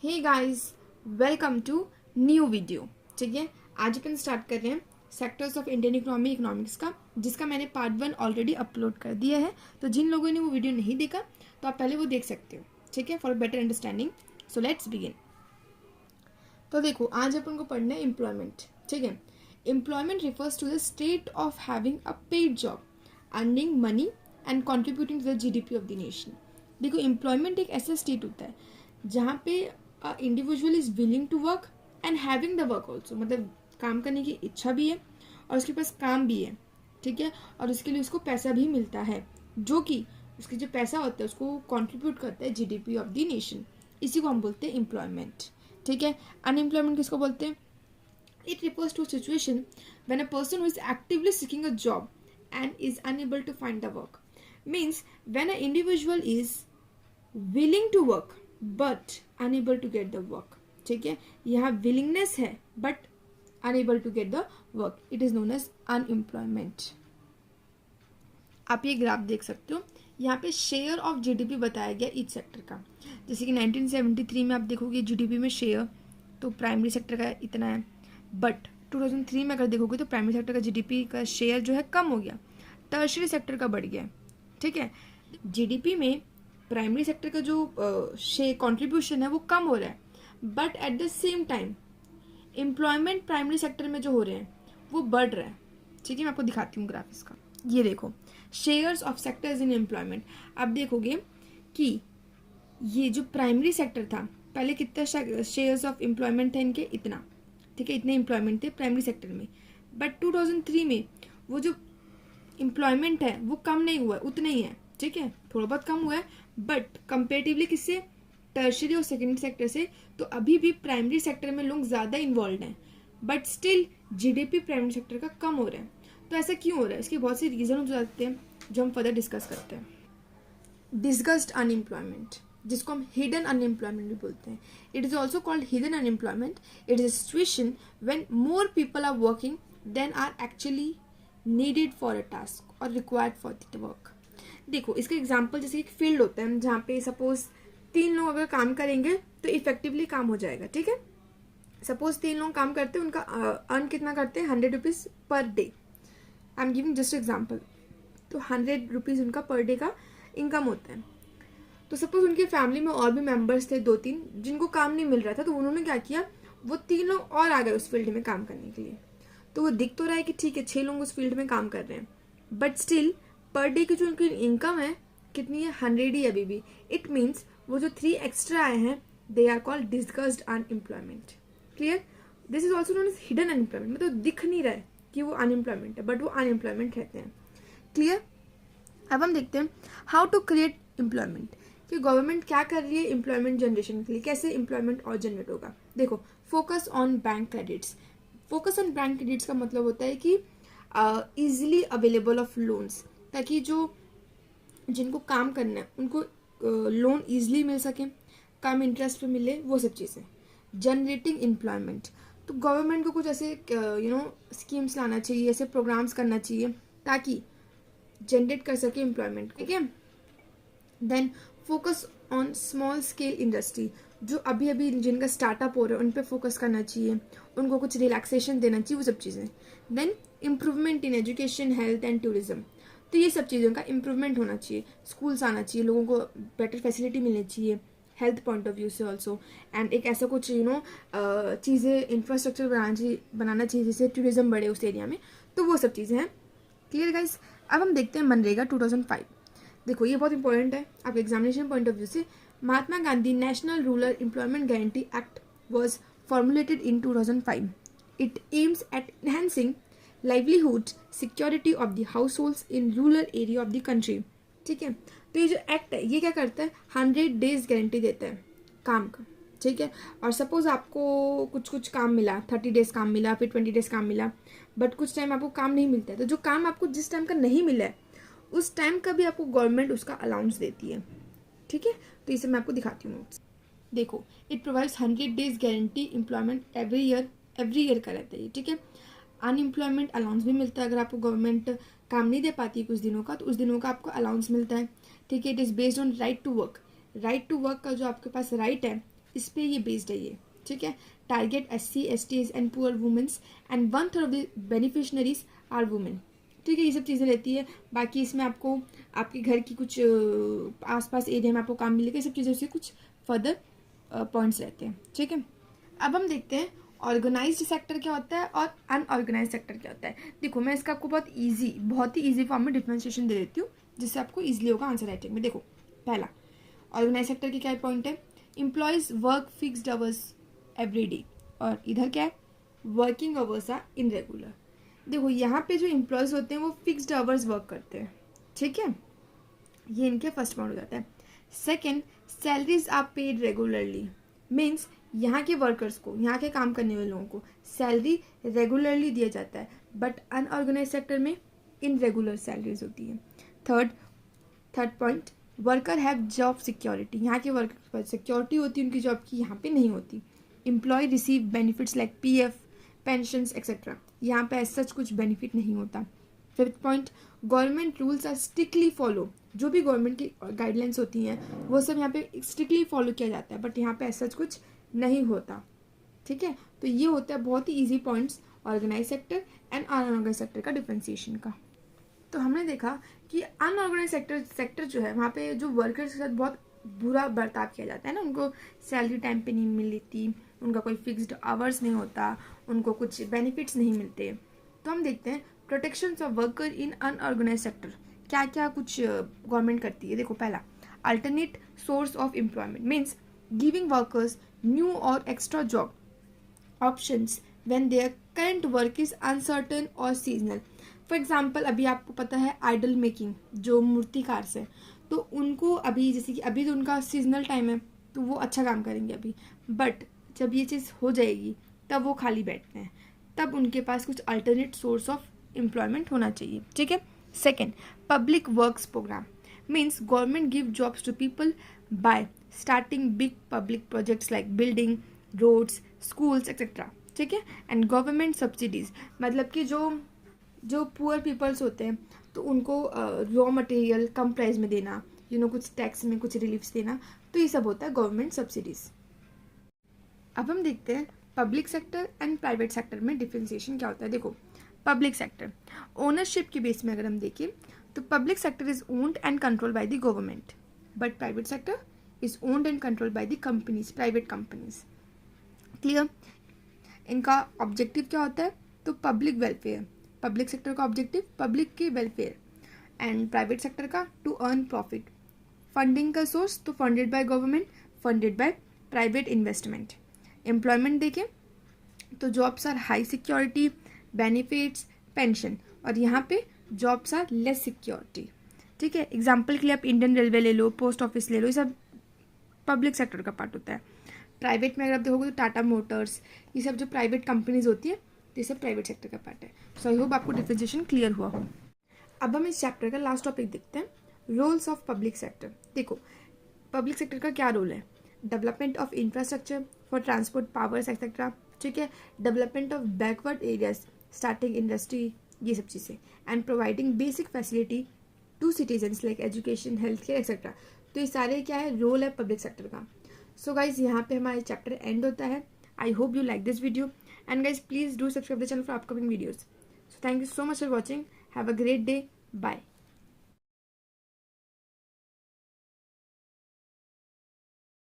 Hey guys, welcome to new video. ठीक है, आज अपन स्टार्ट कर रहे हैं सेक्टर्स ऑफ इंडियन इकोनॉमिक्स का, जिसका मैंने पार्ट 1 ऑलरेडी अपलोड कर दिया है। तो जिन लोगों ने वो वीडियो नहीं देखा तो आप पहले वो देख सकते हो। ठीक है, for better understanding. So let's begin. तो देखो, आज अपन को पढ़ना है एम्प्लॉयमेंट। ठीक है, employment refers to the state of having a paid job, earning money and contributing to the GDP of the nation. देखो, एम्प्लॉयमेंट एक ऐसा स्टेट होता है जहाँ पे individual is willing to work and having the work also, मतलब काम करने की इच्छा भी है और उसके पास काम भी है। ठीक है, और उसके लिए उसको पैसा भी मिलता है, जो कि उसके जो पैसा होता है उसको कंट्रीब्यूट करता है जीडीपी ऑफ द नेशन। इसी को हम बोलते हैं एम्प्लॉयमेंट। ठीक है, अनएम्प्लॉयमेंट किसको बोलते हैं? It refers to situation when a person who is actively seeking a job and is unable to find the work. Means when an individual is willing to work but unable to get the work. ठीक है, यहाँ willingness है but unable to get the work. It is known as unemployment. आप ये graph देख सकते हो, यहाँ पे शेयर ऑफ जीडीपी बताया गया ईच सेक्टर का। जैसे कि 1973 में आप देखोगे जीडीपी में शेयर तो प्राइमरी सेक्टर का इतना है, बट 2003 में अगर देखोगे तो प्राइमरी सेक्टर का जीडीपी का शेयर जो है कम हो गया, टर्शियरी सेक्टर का बढ़ गया। ठीक है, जीडीपी में प्राइमरी सेक्टर का जो शेयर कंट्रीब्यूशन है वो कम हो रहा है, but at the same time employment primary sector में जो हो रहे हैं वो बढ़ रहा है। ठीक है, मैं आपको दिखाती हूँ ग्राफ इसका। ये देखो, shares of sectors in employment. आप देखोगे कि ये जो प्राइमरी सेक्टर था पहले कितना शेयर्स ऑफ एम्प्लॉयमेंट थे इनके, इतना। ठीक है, इतने एम्प्लॉयमेंट थे प्राइमरी सेक्टर में, बट 2003 में वो जो एम्प्लॉयमेंट है वो कम नहीं हुआ है, उतना ही है। ठीक है, थोड़ा बहुत कम हुआ है, बट कंपेरेटिवली किससे? टर्शियरी और सेकेंडरी सेक्टर से। तो अभी भी प्राइमरी सेक्टर में लोग ज़्यादा इन्वॉल्व हैं, but still GDP primary sector का कम हो रहा है। तो ऐसा क्यों हो रहा है? इसके बहुत से रीज़न हो जाते हैं जो हम फर्दर डिस्कस करते हैं। डिस्गस्ड अनएम्प्लॉयमेंट, जिसको हम हिडन अनएम्प्लॉयमेंट भी बोलते हैं। It is also called hidden unemployment. It is a situation when more people are working than are actually needed for a task और रिक्वायर्ड फॉर द वर्क। देखो, इसका एग्जाम्पल जैसे एक फील्ड होता है जहाँ पे सपोज 3 लोग अगर काम करेंगे तो इफेक्टिवली काम हो जाएगा। ठीक है, सपोज 3 लोग काम करते हैं, उनका अर्न कितना करते हैं? 100 rupees per day. I am giving just example. तो 100 रुपीज़ उनका पर डे का इनकम होता है। तो सपोज उनकी फैमिली में और भी मेंबर्स थे 2-3 जिनको काम नहीं मिल रहा था, तो उन्होंने क्या किया, वो 3 लोग और आ गए उस फील्ड में काम करने के लिए। तो वो दिख तो रहा है कि ठीक है 6 लोग उस फील्ड में काम कर रहे हैं, बट स्टिल पर डे की जो उनकी इनकम है कितनी है? 100 ही अभी भी। इट मीन्स वो जो 3 एक्स्ट्रा आए हैं they are called disguised unemployment. Clear? This is also known as hidden unemployment. मतलब दिख नहीं रहा है कि वो अनएम्प्लॉयमेंट है, बट वो अनएम्प्लॉयमेंट रहते हैं। क्लियर? अब हम देखते हैं हाउ टू क्रिएट एम्प्लॉयमेंट, कि गवर्नमेंट क्या कर रही है एम्प्लॉयमेंट जनरेशन के लिए, कैसे एम्प्लॉयमेंट और जनरेट होगा। देखो, focus on bank credits. Focus on bank credits का मतलब होता है कि इजीली अवेलेबल ऑफ लोन्स, ताकि जो जिनको काम करना है उनको लोन ईजिली मिल सके, कम इंटरेस्ट पे मिले, वो सब चीज़ें। जनरेटिंग एम्प्लॉयमेंट, तो गवर्नमेंट को कुछ ऐसे स्कीम्स लाना चाहिए, ऐसे प्रोग्राम्स करना चाहिए ताकि जनरेट कर सके एम्प्लॉयमेंट। ठीक है, then focus on small scale industry, जो अभी अभी जिनका स्टार्टअप हो रहा है उन पे फोकस करना चाहिए, उनको कुछ रिलैक्सेशन देना चाहिए, वो सब चीज़ें। Then improvement in education, health and tourism, तो ये सब चीज़ों का इम्प्रूवमेंट होना चाहिए। स्कूल्स आना चाहिए, लोगों को बेटर फैसिलिटी मिलनी चाहिए हेल्थ पॉइंट ऑफ व्यू से ऑल्सो, एंड एक ऐसा कुछ चीज़ें इंफ्रास्ट्रक्चर बनाना चाहिए जिससे टूरिज्म बढ़े उस एरिया में। तो वो सब चीज़ें हैं। Clear guys? अब हम देखते हैं मनरेगा 2005। देखो, ये बहुत इंपॉर्टेंट है आपके एग्जामिनेशन पॉइंट ऑफ व्यू से। Mahatma Gandhi National Rural Employment Guarantee Act was formulated in 2005. It aims at enhancing livelihood security of the house in rural area of the country. ठीक है, तो ये जो एक्ट है ये क्या करता है? 100 डेज गारंटी देता है काम का। ठीक है, और सपोज आपको कुछ काम मिला, 30 डेज काम मिला, फिर 20 डेज काम मिला, बट कुछ टाइम आपको काम नहीं मिलता है, तो जो काम आपको जिस टाइम का नहीं मिला है उस टाइम का भी आपको गवर्नमेंट उसका अलाउंस देती है। ठीक है, तो इसे मैं आपको दिखाती हूँ नोट्स। देखो, it provides 100 days guarantee employment every year का रहता है। ठीक है, अनएम्प्लॉयमेंट अलाउंस भी मिलता है, अगर आपको गवर्नमेंट काम नहीं दे पाती है कुछ दिनों का तो उस दिनों का आपको अलाउंस मिलता है। ठीक है, it is based on right to work. Right to work का जो आपके पास राइट है इस पे ये बेस्ड है ये, ठीक है। Target SC STs and poor womens and 1/3 of the beneficiaries are women, ठीक है। ये सब चीज़ें रहती है। बाकी इसमें आपको आपके घर की कुछ आसपास एरिया में आपको काम मिलेगा, ये सब चीज़ें उससे कुछ फर्दर पॉइंट्स रहते हैं, ठीक है। अब हम देखते हैं ऑर्गेनाइज्ड सेक्टर क्या होता है और अनऑर्गेनाइज सेक्टर क्या होता है। देखो मैं इसका आपको बहुत ही ईजी फॉर्म में डिफरेंशिएशन दे देती हूँ, जिससे आपको ईजिली होगा आंसर राइटिंग में। देखो पहला, ऑर्गेनाइज सेक्टर की क्या पॉइंट है, employees work fixed hours every day, और इधर क्या है, वर्किंग आवर्स आर इनरेगुलर। देखो यहाँ पे जो एम्प्लॉयज होते हैं वो फिक्स्ड आवर्स वर्क करते हैं, ठीक है। ये इनके फर्स्ट पॉइंट हो जाता है। Second, salaries are paid regularly, means यहाँ के वर्कर्स को, यहाँ के काम करने वाले लोगों को सैलरी रेगुलरली दिया जाता है, बट अनऑर्गेनाइज सेक्टर में इनरेगुलर सैलरीज होती है। Third point, worker have job security, यहाँ के वर्कर पर सिक्योरिटी होती है उनकी जॉब की, यहाँ पे नहीं होती। Employ receive benefits like PF, pensions etcetera, यहाँ पे सच कुछ बेनिफिट नहीं होता। Fifth point, government rules are strictly follow, जो भी गवर्नमेंट की गाइडलाइंस होती हैं वो सब यहाँ पे स्ट्रिक्टली फॉलो किया जाता है, बट यहाँ पे सच कुछ नहीं होता, ठीक है। तो ये होता है बहुत ही easy points organise sector and unorganise sector का डिफ्रेंसिएशन का। तो हमने देखा कि अनऑर्गेनाइज सेक्टर जो है वहाँ पे जो वर्कर्स के साथ बहुत बुरा बर्ताव किया जाता है ना, उनको सैलरी टाइम पे नहीं मिलती, उनका कोई फिक्स्ड आवर्स नहीं होता, उनको कुछ बेनिफिट्स नहीं मिलते। तो हम देखते हैं protections of worker in unorganise sector क्या क्या कुछ गवर्नमेंट करती है। देखो पहला, alternate source of employment, means giving workers new और extra job options when their current work is uncertain और सीजनल। फॉर एग्जाम्पल अभी आपको पता है आइडल मेकिंग जो मूर्तिकार से, तो उनको अभी जैसे कि अभी तो उनका सीजनल टाइम है तो वो अच्छा काम करेंगे अभी, बट जब ये चीज़ हो जाएगी तब वो खाली बैठते हैं, तब उनके पास कुछ अल्टरनेट सोर्स ऑफ एम्प्लॉयमेंट होना चाहिए, ठीक है। Second, public works programme, means government give jobs to people by starting big public projects like building, roads, schools etcetera, ठीक है। एंड गवर्नमेंट सब्सिडीज, मतलब कि जो पुअर पीपल्स होते हैं तो उनको रॉ मटेरियल कम प्राइस में देना, कुछ टैक्स में कुछ रिलीफ्स देना, तो ये सब होता है गवर्नमेंट सब्सिडीज। अब हम देखते हैं public sector and private sector में डिफ्रेंसिएशन क्या होता है। देखो पब्लिक सेक्टर ओनरशिप के बेस में अगर हम देखें तो public sector is owned and control by the government, but private sector is owned and control by the companies, private companies. Clear. इनका ऑब्जेक्टिव क्या होता है, तो पब्लिक वेलफेयर, पब्लिक सेक्टर का ऑब्जेक्टिव पब्लिक के वेलफेयर, एंड प्राइवेट सेक्टर का to earn profit. Funding का source तो funded by government, funded by private investment. Employment देखें तो jobs are high security, benefits, pension, और यहाँ पे जॉब्स आर लेस सिक्योरिटी, ठीक है। एग्जाम्पल के लिए आप इंडियन रेलवे ले लो, पोस्ट ऑफिस ले लो, ये सब पब्लिक सेक्टर का पार्ट होता है। प्राइवेट में अगर आप देखोगे तो टाटा मोटर्स, ये सब जो प्राइवेट कंपनीज होती है ये सब प्राइवेट सेक्टर का पार्ट है। सो आई होप आपको डिफरेंशिएशन क्लियर हुआ हो। अब हम इस चैप्टर का लास्ट टॉपिक देखते हैं, रोल्स ऑफ पब्लिक सेक्टर। देखो पब्लिक सेक्टर का क्या रोल है, development of infrastructure for transport, powers etcetera, ठीक है। Development of backward areas, starting industry, ये सब चीज़ें, and providing basic facility to citizens like education, health care etcetera. तो ये सारे क्या है, रोल है पब्लिक सेक्टर का। सो गाइज यहाँ पे हमारा चैप्टर एंड होता है। I hope you like this video, and guys please do subscribe the channel for upcoming videos. So thank you so much for watching. Have a great day. Bye.